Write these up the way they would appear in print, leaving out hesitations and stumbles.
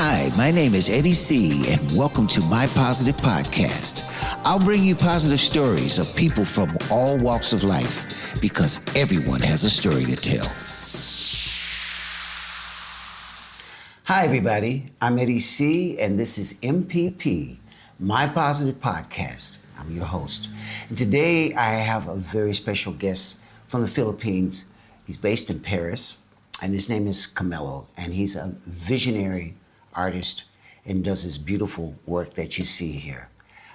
Hi, my name is Eddie C, and welcome to My Positive Podcast. I'll bring you positive stories of people from all walks of life because everyone has a story to tell. Hi, everybody. I'm Eddie C, and this is MPP, My Positive Podcast. I'm your host. And today I have a very special guest from the Philippines. He's based in Paris, and his name is Camilo, and he's a visionary artist and does this beautiful work that you see here.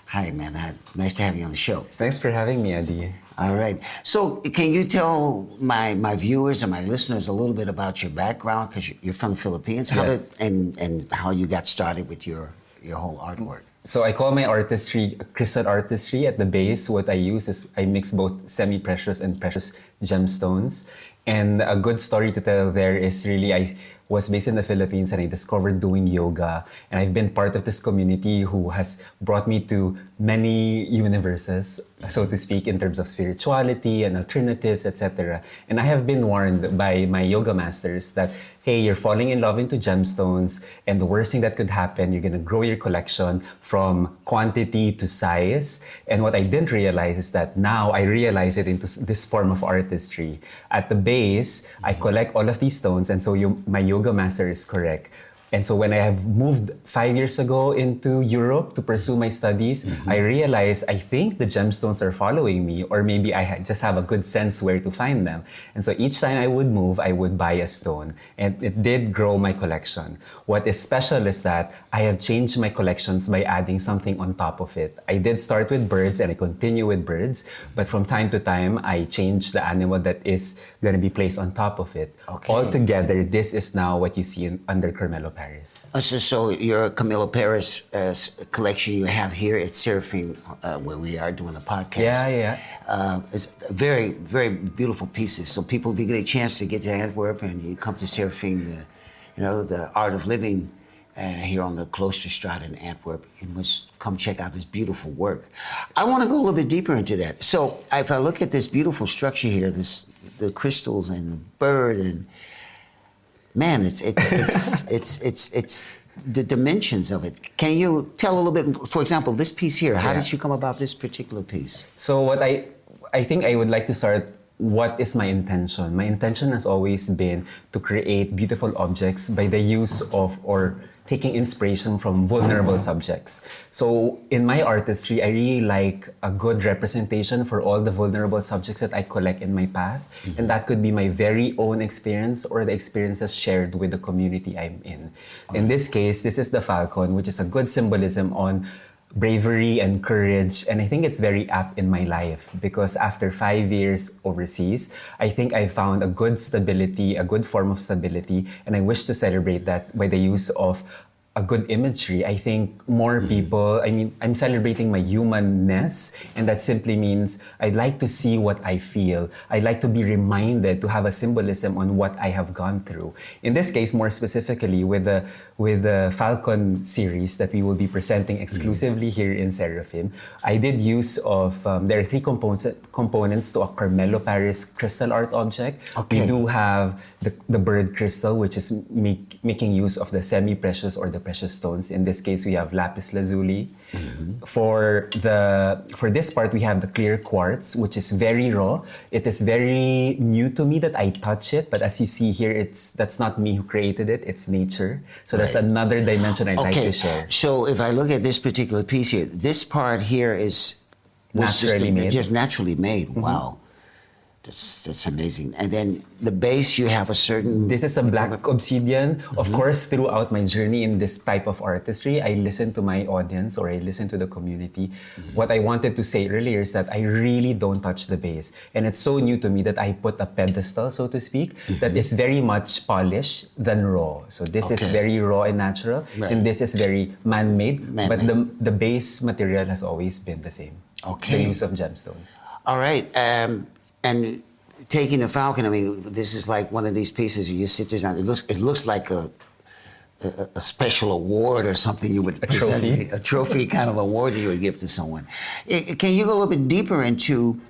Hi, man. Nice to have you on the show. Thanks for having me, Eddie. All right. So can you tell my viewers and my listeners a little bit about your background? Because you're from the Philippines. Yes. And how you got started with your whole artwork. So I call my artistry crystal artistry. At the base, what I use is I mix both semi-precious and precious gemstones. And a good story to tell there is really I was based in the Philippines and I discovered doing yoga. And I've been part of this community who has brought me to many universes, so to speak, in terms of spirituality and alternatives, etc. And I have been warned by my yoga masters that, hey, you're falling in love into gemstones, and the worst thing that could happen, you're gonna grow your collection from quantity to size. And what I didn't realize is that now I realize it into this form of artistry. At the base, I collect all of these stones, and so my yoga master is correct. And so when I have moved 5 years ago into Europe to pursue my studies, I realized I think the gemstones are following me, or maybe I just have a good sense where to find them. And so each time I would move, I would buy a stone. And it did grow my collection. What is special is that I have changed my collections by adding something on top of it. I did start with birds and I continue with birds, but from time to time, I change the animal that is going to be placed on top of it. Okay. Altogether, this is now what you see under Carmelo Paris. So your Camilo Paris collection you have here at Seraphim, where we are doing the podcast. Yeah. It's very, very beautiful pieces. So people, if you get a chance to get to Antwerp and you come to Seraphim, the Art of Living here on the Kloosterstraat in Antwerp, you must come check out this beautiful work. I want to go a little bit deeper into that. So if I look at this beautiful structure here, the crystals and the bird, and man, it's the dimensions of it. Can you tell a little bit, for example, this piece here, how did you come about this particular piece? So what I think I would like to start, what is my intention? My intention has always been to create beautiful objects by the use of or taking inspiration from vulnerable subjects. So in my artistry, I really like a good representation for all the vulnerable subjects that I collect in my path. Mm-hmm. And that could be my very own experience or the experiences shared with the community I'm in. Okay. In this case, this is the falcon, which is a good symbolism on bravery and courage, and I think it's very apt in my life because after 5 years overseas, I think I found a good stability, a good form of stability, and I wish to celebrate that by the use of a good imagery. I think more people, I'm celebrating my humanness, and that simply means I'd like to see what I feel. I'd like to be reminded to have a symbolism on what I have gone through. In this case, more specifically with the Falcon series that we will be presenting exclusively here in Seraphim, I did use of, there are 3 components to a Carmelo Paris crystal art object. Okay. We do have the bird crystal, which is making use of the semi-precious or the precious stones. In this case, we have lapis lazuli. Mm-hmm. For this part, we have the clear quartz, which is very raw. It is very new to me that I touch it, but as you see here, that's not me who created it, it's nature. So that's another dimension I'd like to share. So if I look at this particular piece here, this part here was just naturally made. Mm-hmm. Wow. That's amazing. And then the base, you have a certain... This is a black obsidian. Mm-hmm. Of course, throughout my journey in this type of artistry, I listen to my audience or I listen to the community. Mm-hmm. What I wanted to say earlier is that I really don't touch the base. And it's so new to me that I put a pedestal, so to speak, that is very much polished than raw. So this is very raw and natural. Right. And this is very man-made. But the base material has always been the same. Okay. The use of gemstones. All right. And taking the falcon, this is like one of these pieces you sit this down. It looks like a special award or something you would present. A trophy kind of award you would give to someone. Can you go a little bit deeper into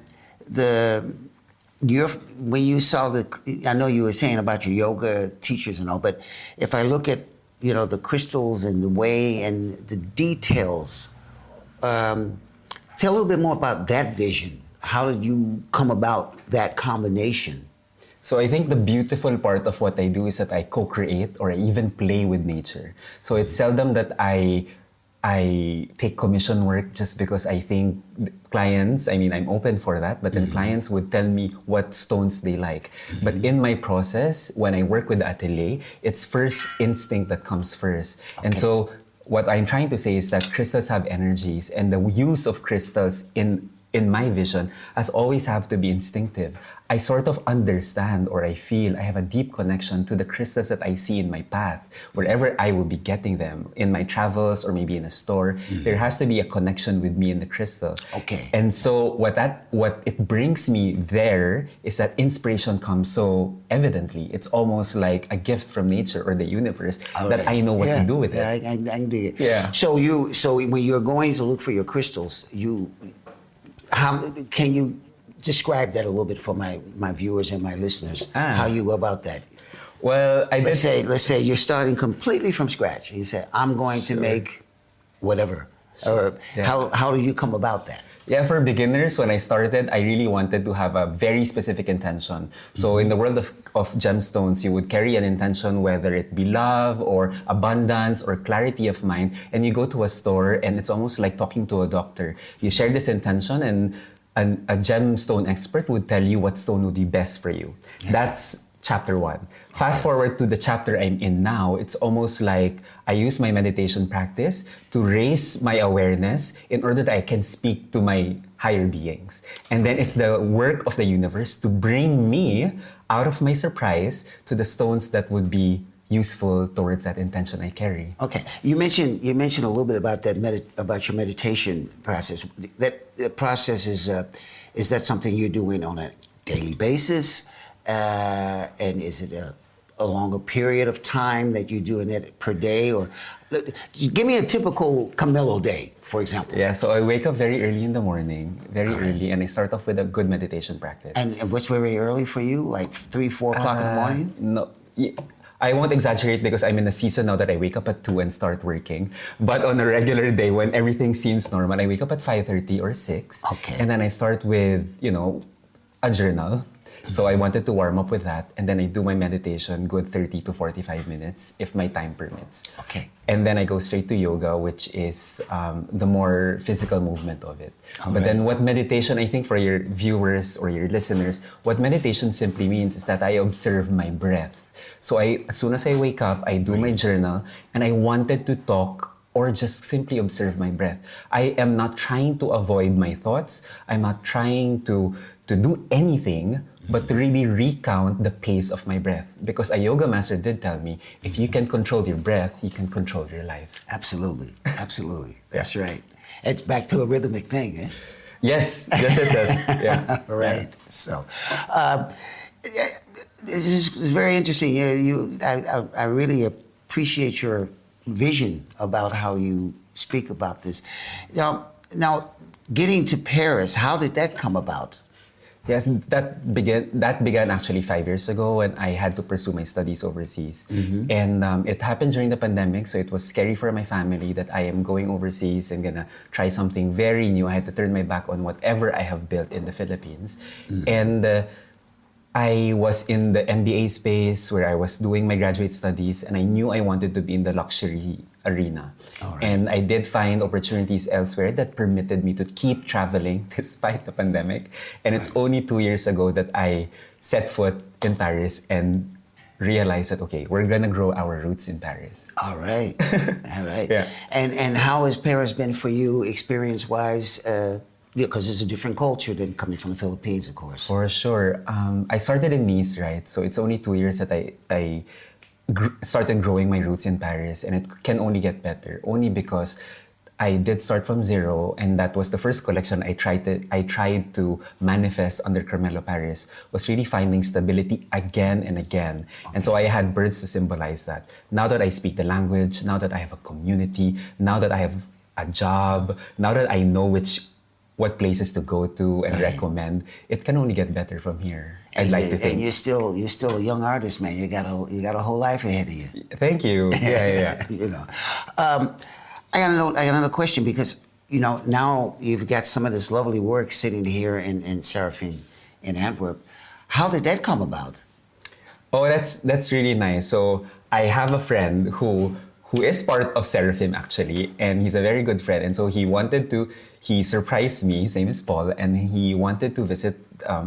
when you saw I know you were saying about your yoga teachers and all, but if I look at the crystals and the way and the details. Tell a little bit more about that vision. How did you come about that combination? So I think the beautiful part of what I do is that I co-create or I even play with nature. So it's seldom that I take commission work just because I think clients, I mean, I'm open for that, but then clients would tell me what stones they like. But in my process, when I work with the atelier, it's first instinct that comes first. And so what I'm trying to say is that crystals have energies, and the use of crystals in my vision has always have to be instinctive. I sort of understand, or I feel I have a deep connection to the crystals that I see in my path. Wherever I will be getting them, in my travels or maybe in a store, there has to be a connection with me and the crystal. Okay. And so what it brings me there is that inspiration comes so evidently. It's almost like a gift from nature or the universe that I know what to do with it. I can dig it. Yeah. So when you're going to look for your crystals, how can you describe that a little bit for my viewers and my listeners? How you go about that? Well, Let's say you're starting completely from scratch. You say, I'm going to make whatever. Or how do you come about that? Yeah, for beginners, when I started, I really wanted to have a very specific intention. So in the world of gemstones, you would carry an intention, whether it be love or abundance or clarity of mind, and you go to a store and it's almost like talking to a doctor. You share this intention and a gemstone expert would tell you what stone would be best for you. That's chapter 1. Fast forward to the chapter I'm in now, it's almost like I use my meditation practice to raise my awareness in order that I can speak to my higher beings. And then it's the work of the universe to bring me out of my surprise to the stones that would be useful towards that intention I carry. Okay, you mentioned a little bit about that about your meditation process. That process is that something you're doing on a daily basis, and is it a longer period of time that you're doing it per day, or give me a typical Camilo day, for example. Yeah, so I wake up very early in the morning, early, and I start off with a good meditation practice. And what's very early for you? Like 3, 4 o'clock in the morning? No. I won't exaggerate because I'm in a season now that I wake up at 2 and start working. But on a regular day when everything seems normal, I wake up at 5:30 or 6. Okay. And then I start with, a journal. So I wanted to warm up with that. And then I do my meditation, good 30 to 45 minutes if my time permits. Okay. And then I go straight to yoga, which is the more physical movement of it. But then what meditation, I think for your viewers or your listeners, what meditation simply means is that I observe my breath. So as soon as I wake up, I do my journal, and I wanted to talk or just simply observe my breath. I am not trying to avoid my thoughts. I'm not trying to do anything, but to really recount the pace of my breath. Because a yoga master did tell me, if you can control your breath, you can control your life. Absolutely, absolutely. That's right. It's back to a rhythmic thing, eh? Yes. Yeah. Right. Yeah. So, this is very interesting. I really appreciate your vision about how you speak about this. Now, getting to Paris, how did that come about? Yes, that began actually 5 years ago when I had to pursue my studies overseas. And it happened during the pandemic, so it was scary for my family that I am going overseas and gonna try something very new. I had to turn my back on whatever I have built in the Philippines. And I was in the MBA space where I was doing my graduate studies, and I knew I wanted to be in the luxury arena. And I did find opportunities elsewhere that permitted me to keep traveling despite the pandemic. And it's only 2 years ago that I set foot in Paris and realized that, okay, we're gonna grow our roots in Paris. All right. Yeah. And how has Paris been for you experience-wise? Because it's a different culture than coming from the Philippines, of course. For sure. I started in Nice, right? So it's only 2 years that I started growing my roots in Paris, and it can only get better. Only because I did start from zero, and that was the first collection I tried to manifest under Carmelo Paris, was really finding stability again and again. And so I had birds to symbolize that. Now that I speak the language, now that I have a community, now that I have a job, now that I know which what places to go to and Right. recommend. It can only get better from here. I'd like to And think. you're still a young artist, man. You got a whole life ahead of you. Thank you. Yeah, yeah, yeah. You know, um, I got another question because now you've got some of this lovely work sitting here in Seraphim in Antwerp. How did that come about? Oh, that's really nice. So I have a friend who is part of Seraphim actually, and he's a very good friend. And so he surprised me, same as Paul, and he wanted to visit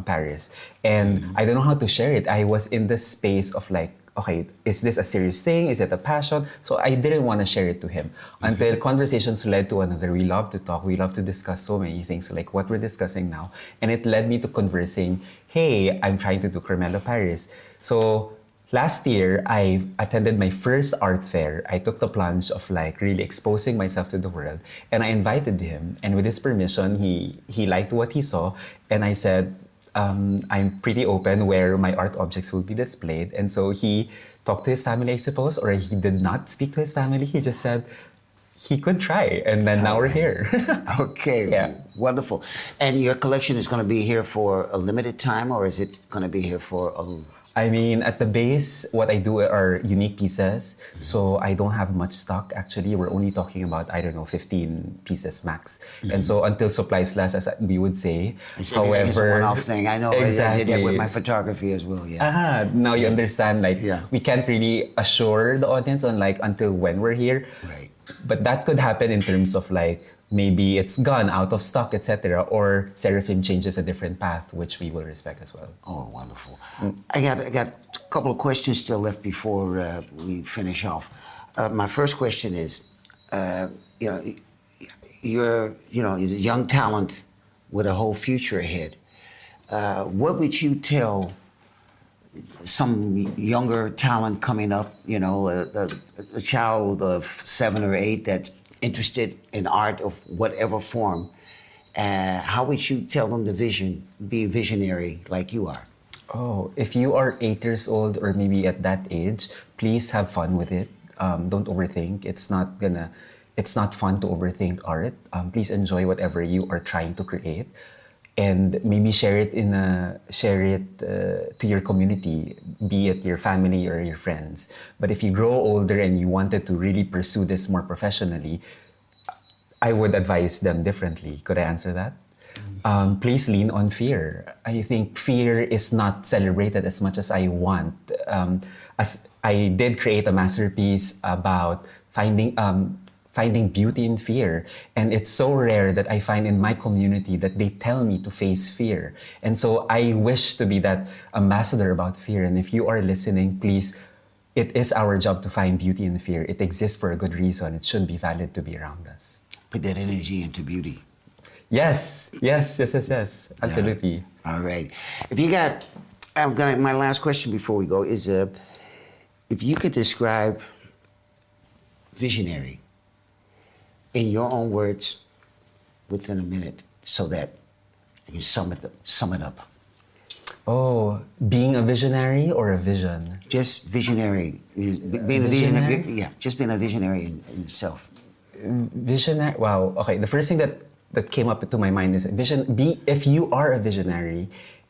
Paris. And I don't know how to share it. I was in the space of like, okay, is this a serious thing? Is it a passion? So I didn't want to share it to him until conversations led to another. We love to talk. We love to discuss so many things like what we're discussing now. And it led me to conversing, hey, I'm trying to do Carmelo Paris. So last year, I attended my first art fair. I took the plunge of like really exposing myself to the world, and I invited him. And with his permission, he liked what he saw, and I said, I'm pretty open where my art objects will be displayed. And so he talked to his family, I suppose, or he did not speak to his family. He just said he could try, and then now we're here. Okay, Yeah. wonderful. And your collection is going to be here for a limited time, or is it going to be here for a? I mean, at the base, what I do are unique pieces. So I don't have much stock actually. We're only talking about, I don't know, 15 pieces max. And so until supplies last, as we would say. Everything is a one-off thing. I know. I did that with my Exactly. photography as well. Yeah. Now you understand, like, Yeah. we can't really assure the audience on like until when we're here. Right. But that could happen in terms of like, maybe it's gone out of stock, etc. Or Seraphim changes a different path, which we will respect as well. Oh, wonderful. I got a couple of questions still left before we finish off. My first question is, you know, you're a young talent with a whole future ahead. What would you tell some younger talent coming up? A child of 7 or 8 that's interested in art of whatever form. How would you tell them to be a visionary like you are? Oh, if you are 8 years old or maybe at that age, please have fun with it. Don't overthink. It's not fun to overthink art. Please enjoy whatever you are trying to create, and maybe share it to your community, be it your family or your friends. But if you grow older and you wanted to really pursue this more professionally, I would advise them differently. Could I answer that? Please lean on fear. I think fear is not celebrated as much as I want. As I did create a masterpiece about finding beauty in fear, and it's so rare that I find in my community that they tell me to face fear, and so I wish to be that ambassador about fear. And if you are listening, please. It is our job to find beauty in fear. It exists for a good reason. It should be valid to be around us. Put that energy into beauty. Yes, yes, yes, yes, yes. Absolutely. All right. If you got, my last question before we go is, if you could describe visionary in your own words within a minute, so that you can sum it up. Oh, being a visionary or a vision? Just visionary, being a visionary. Yeah, just being a visionary in yourself. Visionary. Wow. Okay. The first thing that came up to my mind is if you are a visionary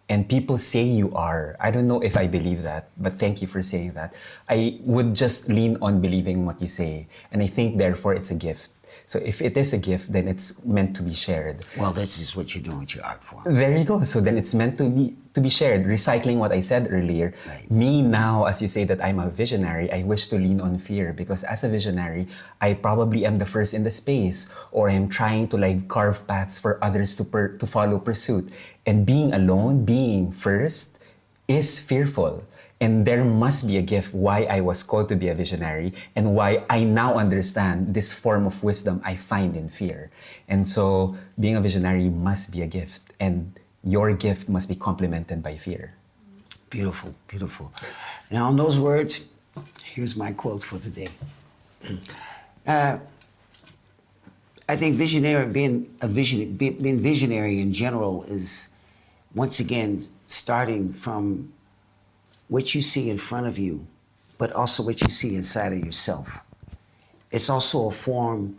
and people say you are, I don't know if I believe that, but thank you for saying that. I would just lean on believing what you say. And I think therefore it's a gift. So if it is a gift, then it's meant to be shared. Well, this is what you're doing with your art form. There you go. So then it's meant to be shared. Recycling what I said earlier. Right. Me now, as you say that I'm a visionary, I wish to lean on fear, because as a visionary, I probably am the first in the space, or I'm trying to like carve paths for others to follow pursuit. And being alone, being first, is fearful. And there must be a gift why I was called to be a visionary, and why I now understand this form of wisdom I find in fear. And so being a visionary must be a gift, and your gift must be complemented by fear. Beautiful, beautiful. Now, on those words, here's my quote for today. I think being visionary in general is, once again, starting from what you see in front of you, but also what you see inside of yourself. It's also a form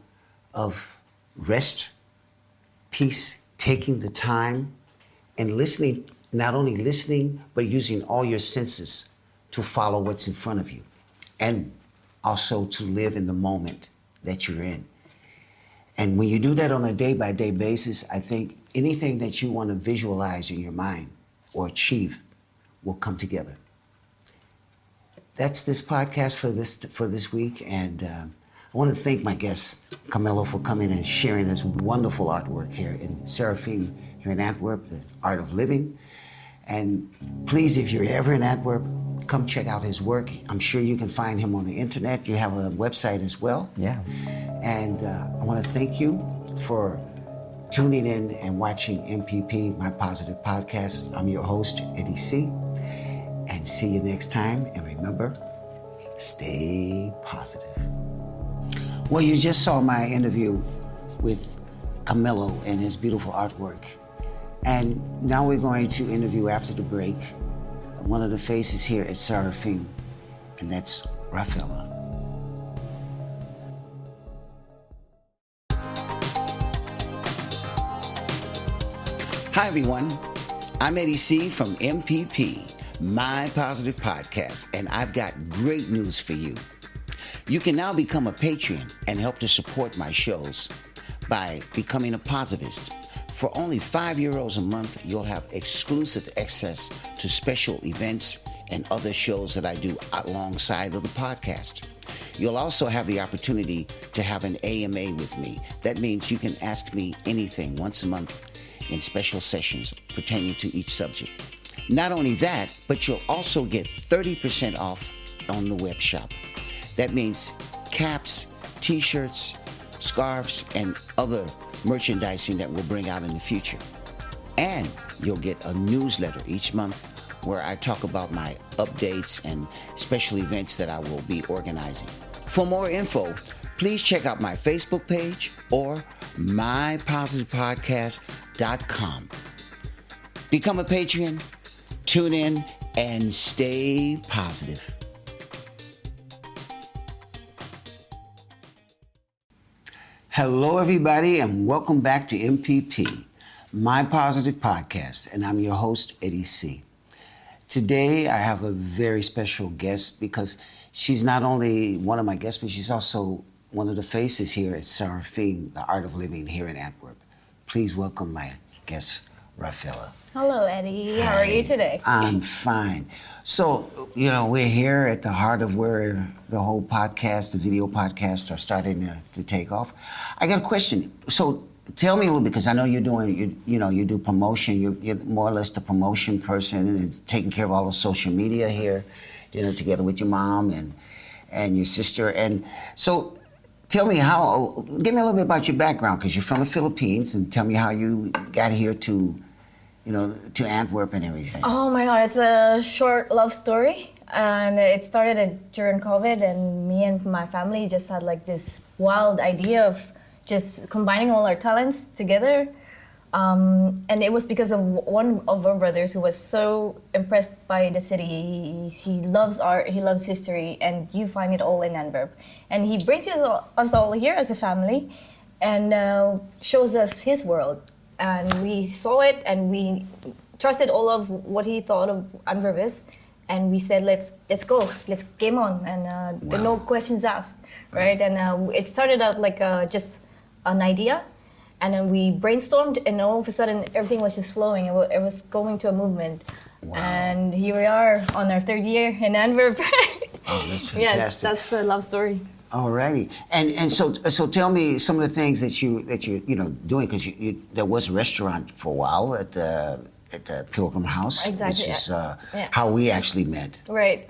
of rest, peace, taking the time and listening, not only listening, but using all your senses to follow what's in front of you and also to live in the moment that you're in. And when you do that on a day-by-day basis, I think anything that you want to visualize in your mind or achieve will come together. That's this podcast for this week, and I want to thank my guest, Camilo, for coming and sharing this wonderful artwork here in Seraphim here in Antwerp, the Art of Living. And please, if you're ever in Antwerp, come check out his work. I'm sure you can find him on the internet. You have a website as well. Yeah. And I want to thank you for tuning in and watching MPP, My Positive Podcast. I'm your host, Eddie C. And see you next time. And remember, stay positive. Well, you just saw my interview with Camilo and his beautiful artwork. And now we're going to interview after the break one of the faces here at Seraphim, and that's Rafaela. Hi, everyone. I'm Eddie C. from MPP, My Positive Podcast, and I've got great news for you. You can now become a Patreon and help to support my shows by becoming a positivist. For only €5 a month, you'll have exclusive access to special events and other shows that I do alongside of the podcast. You'll also have the opportunity to have an AMA with me. That means you can ask me anything once a month in special sessions pertaining to each subject. Not only that, but you'll also get 30% off on the web shop. That means caps, t-shirts, scarves, and other merchandising that we'll bring out in the future. And you'll get a newsletter each month where I talk about my updates and special events that I will be organizing. For more info, please check out my Facebook page or mypositivepodcast.com. Become a Patreon, tune in, and stay positive. Hello, everybody, and welcome back to MPP, My Positive Podcast, and I'm your host, Eddie C. Today, I have a very special guest because she's not only one of my guests, but she's also one of the faces here at Seraphim, the Art of Living here in Antwerp. Please welcome my guest, Rafaela. Hello, Eddie. How are you today? I'm fine. So, we're here at the heart of where the whole podcast, the video podcasts are starting to take off. I got a question. So tell me a little bit, because I know you're doing, you do promotion. You're more or less the promotion person and taking care of all the social media here, together with your mom and your sister. And so tell me give me a little bit about your background, because you're from the Philippines, and tell me how you got here to Antwerp and everything. Oh my God, it's a short love story. And it started during COVID, and me and my family just had like this wild idea of just combining all our talents together. And it was because of one of our brothers who was so impressed by the city. He loves art, he loves history, and you find it all in Antwerp. And he brings us all here as a family and shows us his world. And we saw it, and we trusted all of what he thought of Antwerp is, and we said, let's go, let's game on, and no questions asked, right? And it started out like just an idea, and then we brainstormed, and all of a sudden everything was just flowing. It was going to a movement. Wow. And here we are on our third year in Antwerp. Oh, that's fantastic. Yes, that's the love story. Alrighty, and so tell me some of the things that you doing, because there was a restaurant for a while at the Pilgrim House, exactly, which is how we actually met. Right.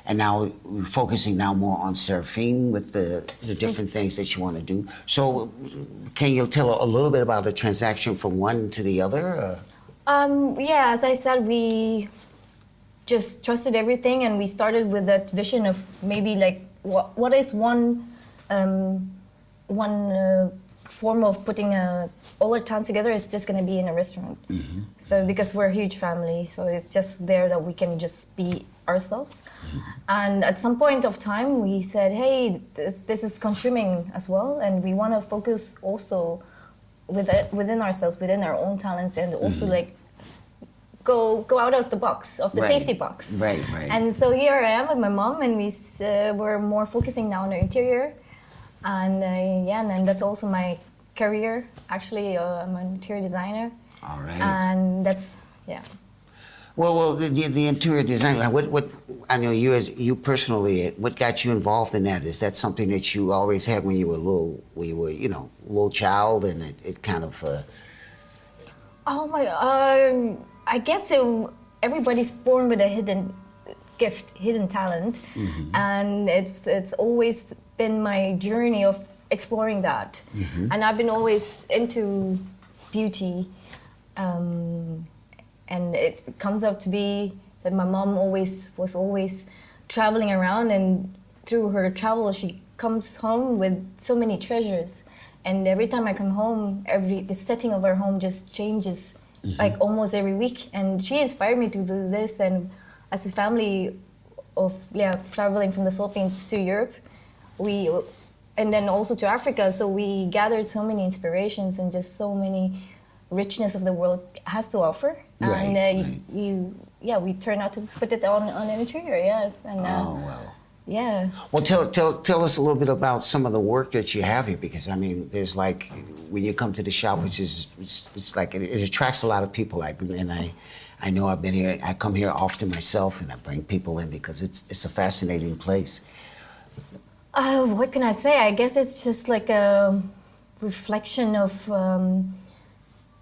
And now we're focusing now more on Seraphim with the different things that you want to do. So can you tell a little bit about the transaction from one to the other? Yeah, as I said, we just trusted everything, and we started with that vision of maybe like what is one form of putting all our time together is just going to be in a restaurant. Mm-hmm. So because we're a huge family, so it's just there that we can just be ourselves. Mm-hmm. And at some point of time, we said, hey, this is consuming as well, and we want to focus also within ourselves, within our own talents, and also like go out of the box, of the Right. safety box. Right, right. And so here I am with my mom, and we're more focusing now on the interior, and and then that's also my career. Actually, I'm an interior designer, All right. and that's Well, the interior design. What I know you personally. What got you involved in that? Is that something that you always had when you were a little child, and it kind of. Oh my! I guess everybody's born with a hidden gift, hidden talent, and it's always been my journey of exploring that. And I've been always into beauty, and it comes up to be that my mom was always traveling around, and through her travels, she comes home with so many treasures. And every time I come home, the setting of our home just changes, like almost every week. And she inspired me to do this. And as a family of traveling from the Philippines to Europe, and then also to Africa, so we gathered so many inspirations and just so many richness of the world has to offer. Right, And we turn out to put it on an interior, yes. And Oh well. yeah. Well, tell us a little bit about some of the work that you have here, because I mean, there's like when you come to the shop, which is it's like it attracts a lot of people. Like, and I know I've been here. I come here often myself, and I bring people in because it's a fascinating place. What can I say? I guess it's just like a reflection of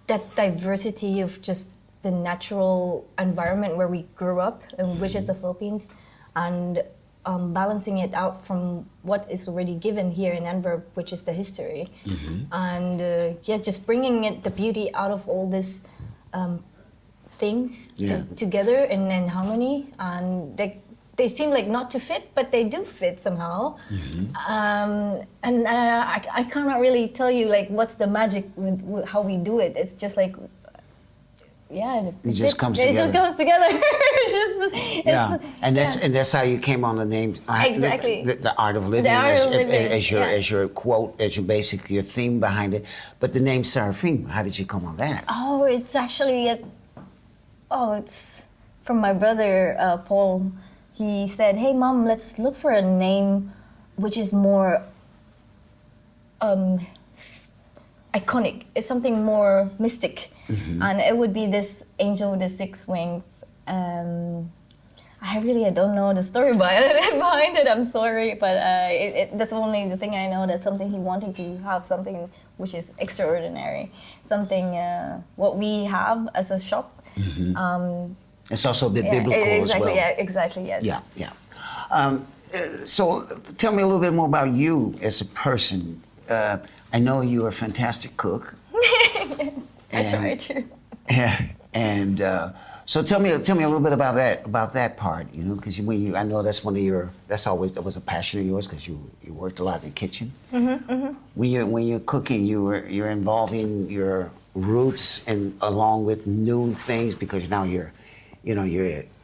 that diversity of just the natural environment where we grew up, which is the Philippines, and balancing it out from what is already given here in Antwerp, which is the history, and just bringing the beauty out of all these things together in harmony, and they seem like not to fit, but they do fit somehow. And I cannot really tell you like what's the magic with how we do it. It's just like, it just comes together. It just comes together. And that's how you came on the name. Exactly. The art of living, The art of living, as your quote, as your basic your theme behind it. But the name Seraphim, how did you come on that? Oh, it's actually it's from my brother Paul. He said, "Hey, Mom, let's look for a name which is more iconic. It's something more mystic." And it would be this angel with the 6 wings. I don't know the story behind it. I'm sorry, but that's only the thing I know. That's something he wanted to have, something which is extraordinary, something what we have as a shop. It's also a bit biblical as well. Yeah, exactly. Yes. Yeah. So tell me a little bit more about you as a person. I know you're a fantastic cook. Yes, I try to. Yeah, and so tell me a little bit about that part. You know, because I know that was a passion of yours, because you worked a lot in the kitchen. When you're cooking, you're involving your roots and along with new things, because now you're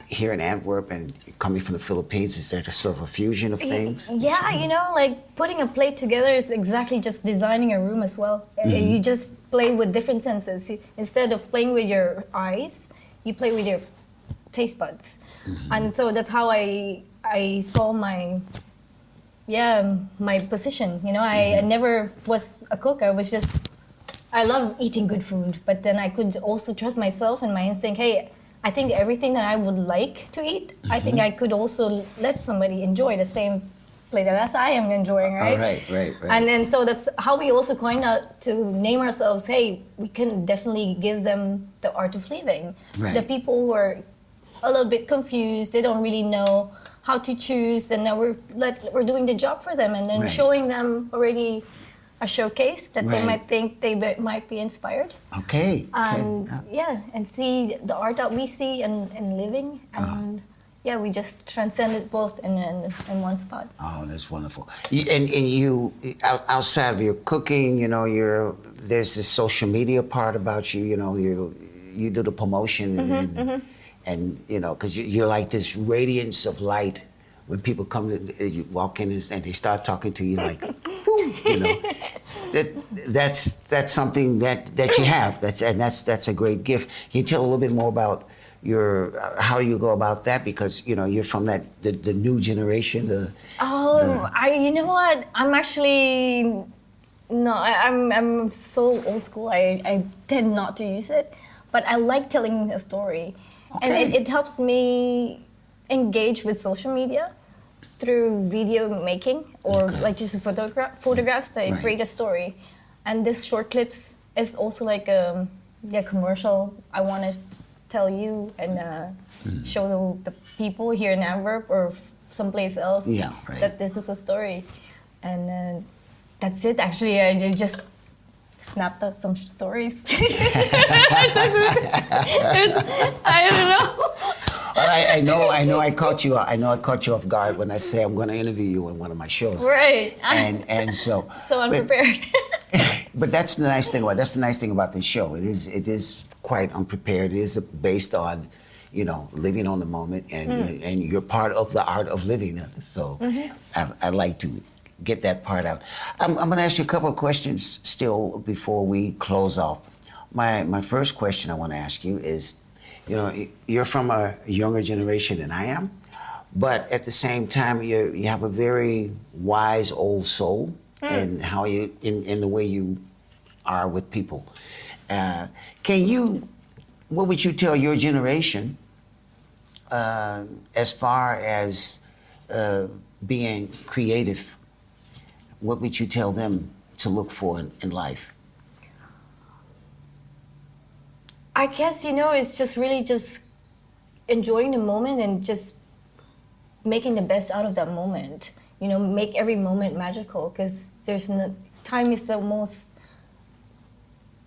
here in Antwerp and you're coming from the Philippines. Is that a sort of a fusion of things? Yeah, like putting a plate together is exactly just designing a room as well. You just play with different senses. Instead of playing with your eyes, you play with your taste buds. And so that's how I saw my position. I never was a cook. I love eating good food, but then I could also trust myself and my instinct. Hey, I think everything that I would like to eat, I think I could also let somebody enjoy the same plate as I am enjoying, right? Right. And then so that's how we also coined out to name ourselves, hey, we can definitely give them the art of living. Right. The people who are a little bit confused, they don't really know how to choose, and now we're doing the job for them, and then showing them already a showcase that they might think they might be inspired. Okay. And and see the art that we see in living, and we just transcend it both in one spot. Oh, that's wonderful. And you outside of your cooking, there's this social media part about you. You do the promotion and because you're like this radiance of light. When people come, you walk in and they start talking to you like, boom, you know. That's something that you have. That's a great gift. Can you tell a little bit more about your how you go about that? Because you know you're from the new generation. You know what? I'm actually no. I'm so old school. I tend not to use it, but I like telling a story, and it helps me engage with social media through video making or like just photographs that create a story. And this short clips is also like a commercial I want to tell you and show the people here in Antwerp or someplace else that this is a story. And that's it. Actually, I just snapped up some stories. I don't know. I know. I caught you. I know I caught you off guard when I say I'm going to interview you in one of my shows. Right. And so. So unprepared. But that's the nice thing about this show. It is quite unprepared. It is based on, you know, living on the moment, and you're part of the art of living. So I like to get that part out. I'm going to ask you a couple of questions still before we close off. My first question I want to ask you is, you know, you're from a younger generation than I am, but at the same time, you have a very wise old soul in how you in the way you are with people. What would you tell your generation as far as being creative? What would you tell them to look for in life? I guess, you know, it's just really just enjoying the moment and just making the best out of that moment. You know, make every moment magical, because time is the most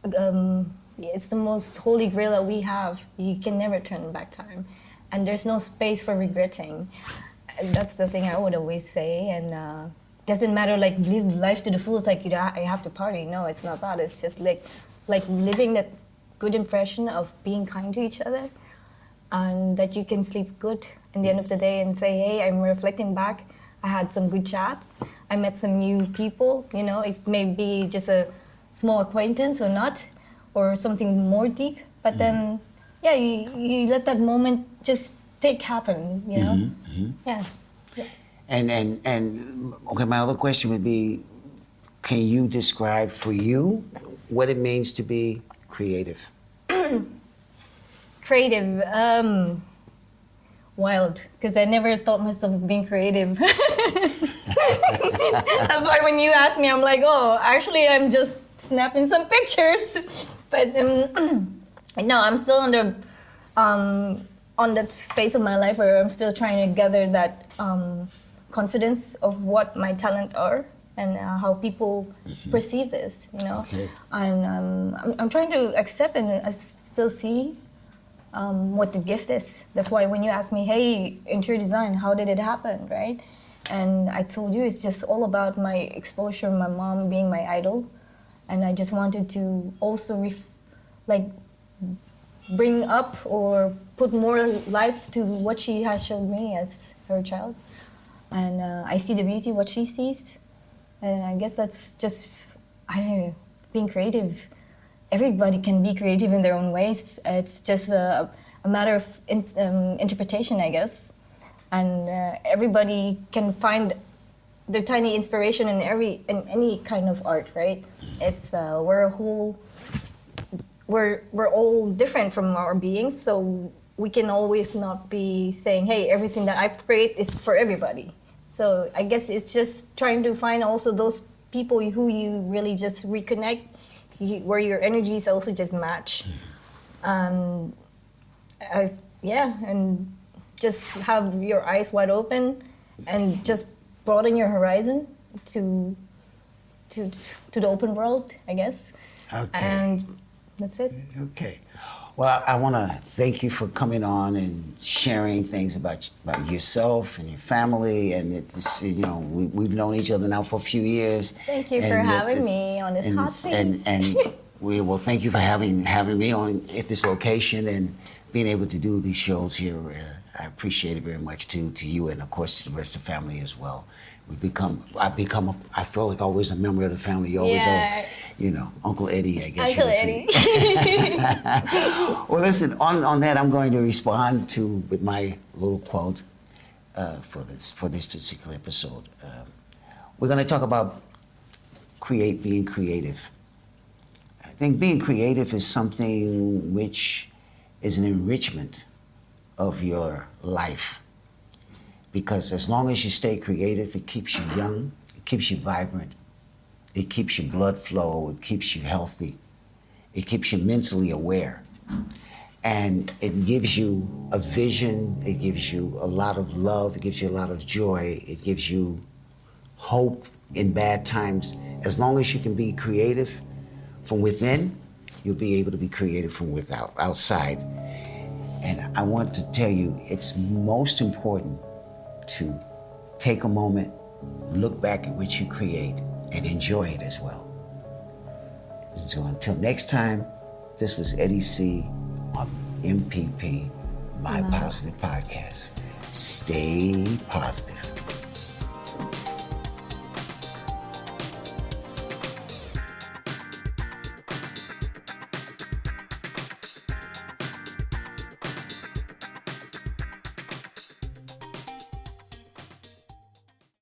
it's the most holy grail that we have. You can never turn back time, and there's no space for regretting. And that's the thing I would always say. And doesn't matter, like, live life to the full. It's like, you know, I have to party. No, it's not that. It's just like living that good impression of being kind to each other, and that you can sleep good in the end of the day and say, hey, I'm reflecting back. I had some good chats. I met some new people. You know, it may be just a small acquaintance or not, or something more deep. But then, yeah, you let that moment just happen. You know, yeah. And okay, my other question would be, can you describe for you what it means to be creative? Creative, wild, because I never thought myself of being creative. That's why when you ask me, I'm like, oh, actually, I'm just snapping some pictures. But no, I'm still on that phase of my life where I'm still trying to gather that confidence of what my talent are and how people perceive this, you know. Okay. And I'm trying to accept and I still see what the gift is. That's why when you ask me, hey, interior design, how did it happen, right? And I told you it's just all about my exposure, my mom being my idol. And I just wanted to also bring up or put more life to what she has shown me as her child. And I see the beauty, what she sees. And I guess that's just, I don't know, being creative. Everybody can be creative in their own ways. It's just a matter of interpretation, I guess. And everybody can find their tiny inspiration in any kind of art, right? It's we're all different from our beings, so we can always not be saying, hey, everything that I create is for everybody. So I guess it's just trying to find also those people who you really just reconnect, where your energies also just match. And just have your eyes wide open and just broaden your horizon to the open world, I guess. Okay. And that's it. Okay. Well, I want to thank you for coming on and sharing things about yourself and your family. And it's, you know, we've known each other now for a few years. Thank you for having me on this hot seat. And we will thank you for having me on at this location. And being able to do these shows here. I appreciate it very much to you and of course to the rest of the family as well. I feel like always a member of the family. You always Yeah. are, Uncle Eddie, I guess Uncle you would Eddie. say. Well, listen, on that, I'm going to respond with my little quote for this particular episode. We're going to talk about being creative. I think being creative is something which is an enrichment of your life. Because as long as you stay creative, it keeps you young, it keeps you vibrant, it keeps your blood flow, it keeps you healthy, it keeps you mentally aware. And it gives you a vision, it gives you a lot of love, it gives you a lot of joy, it gives you hope in bad times. As long as you can be creative from within, you'll be able to be creative from outside. And I want to tell you, it's most important to take a moment, look back at what you create, and enjoy it as well. So until next time, this was Eddie C. on MPP, My Positive Podcast. Stay positive.